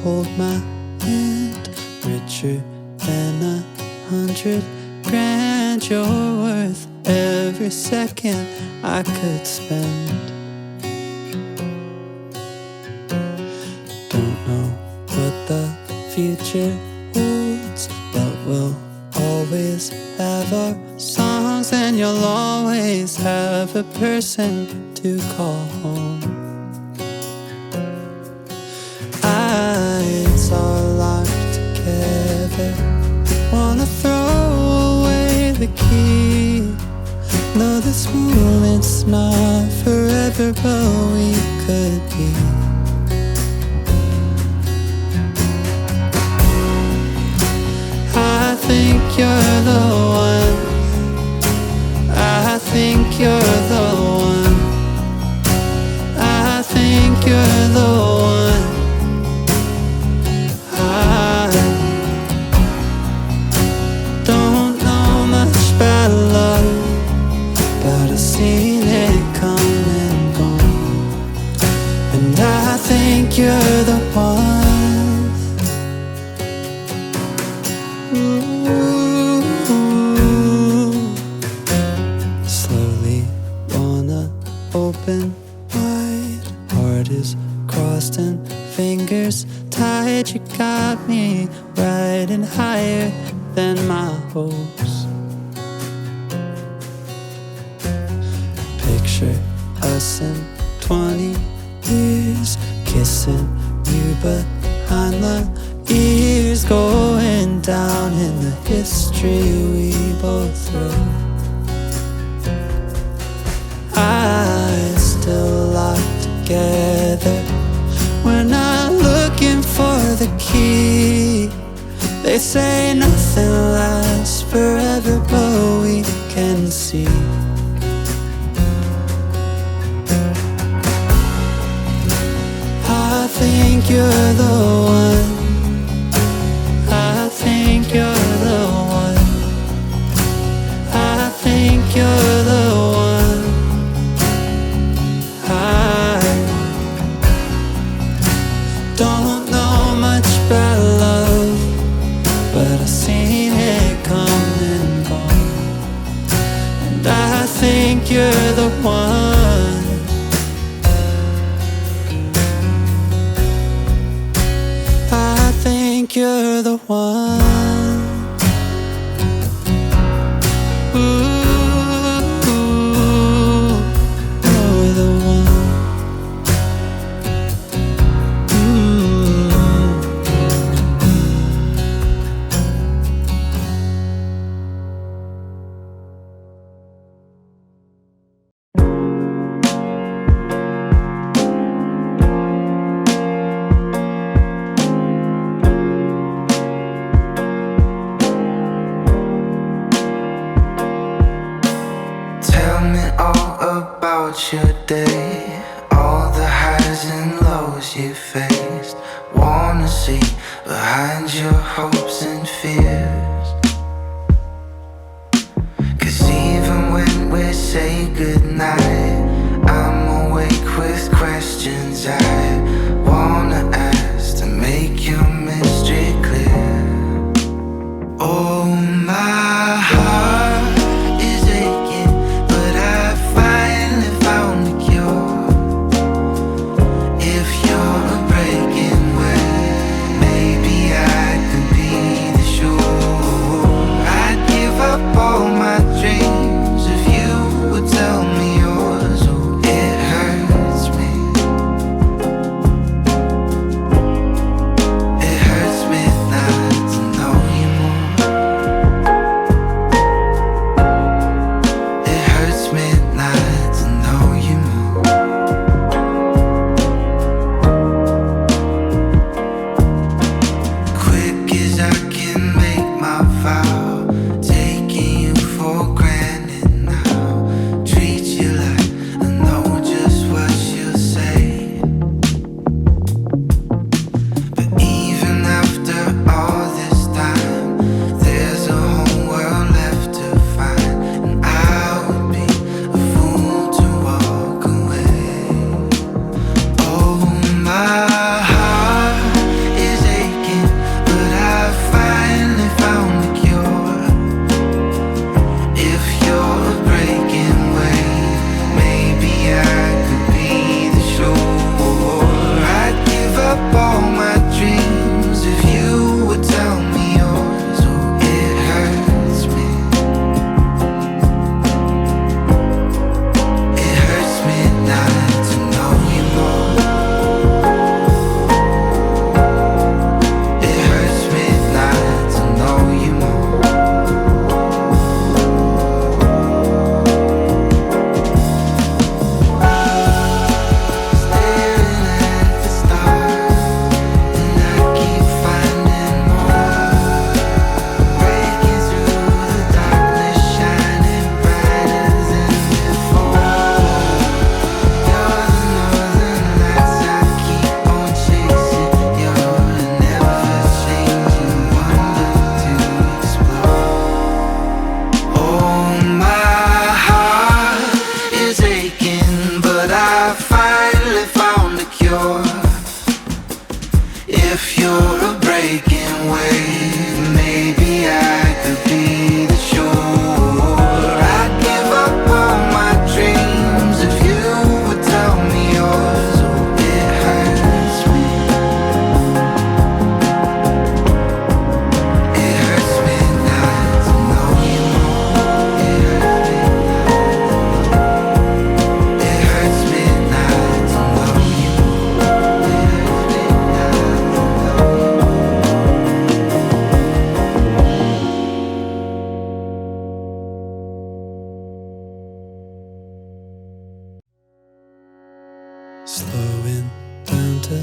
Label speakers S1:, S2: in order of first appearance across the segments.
S1: hold my hand. Richer than 100 grand. You're worth every second I could spend. Don't know what the future holds, but we'll always have our songs, and you'll always have a person to call home. Eyes are locked together, wanna throw away the key. No, this moment's not forever, but we could be. I think you're the one. I think you're the one. I think you're the one. I don't know much about love, but I've seen it come and gone. And I think you're the one. Slowly wanna open wide. Heart is crossed and fingers tied. You got me riding higher than my hopes. Picture us in 20 years, kissing you behind the ears, going down in the history we both wrote. Eyes still locked together, we're not looking for the key. They say nothing lasts forever, but we can see. I think you're the one. I think you're the one. I think you're the one. I don't know much about love, but I've seen it come and gone. And I think you're the one. I think you're the one. Ooh, you're the one.
S2: Tell me all about your day, all the highs and lows you faced. Wanna see behind your hopes and fears. 'Cause even when we say goodnight, I'm awake with questions I wanna ask to make your mystery clear. Oh, my heart is aching, but I finally found the cure. If you're a breaking wind, maybe I could be the shore. or a breaking wave. Maybe I could be the shore. I'd give up all my dreams if you would tell me yours. Oh, it hurts me. It hurts me not to know you more. It hurts me not to know you more.
S1: Slowing down to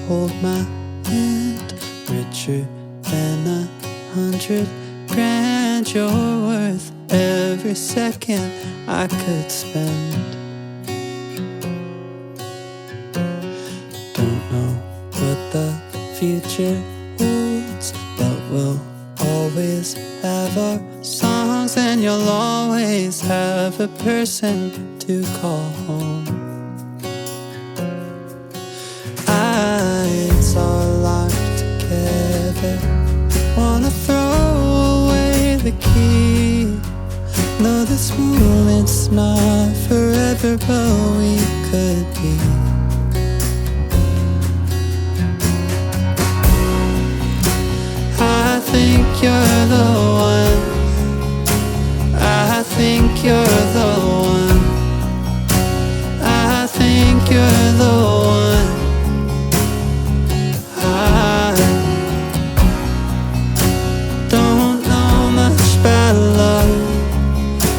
S1: hold my hand, richer than 100 grand. You're worth every second I could spend. Don't know what the future holds, but we'll always have our songs, and you'll always have a person to call home. It's all locked together. Wanna throw away the key. No, this moment's not forever, but we could be. I think you're the one. I think you're the one. I think you're the one. I don't know much about love,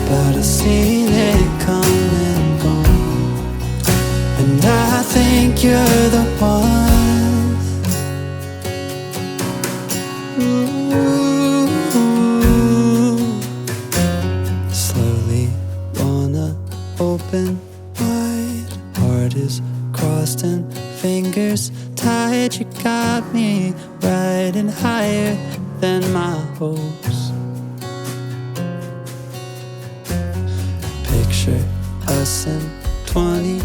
S1: but I've seen it come and gone, and I think you're the one. Ooh. Slowly wanna open wide, heart is crossed and fingers tied. You got me riding higher than my hopes. Picture us in 20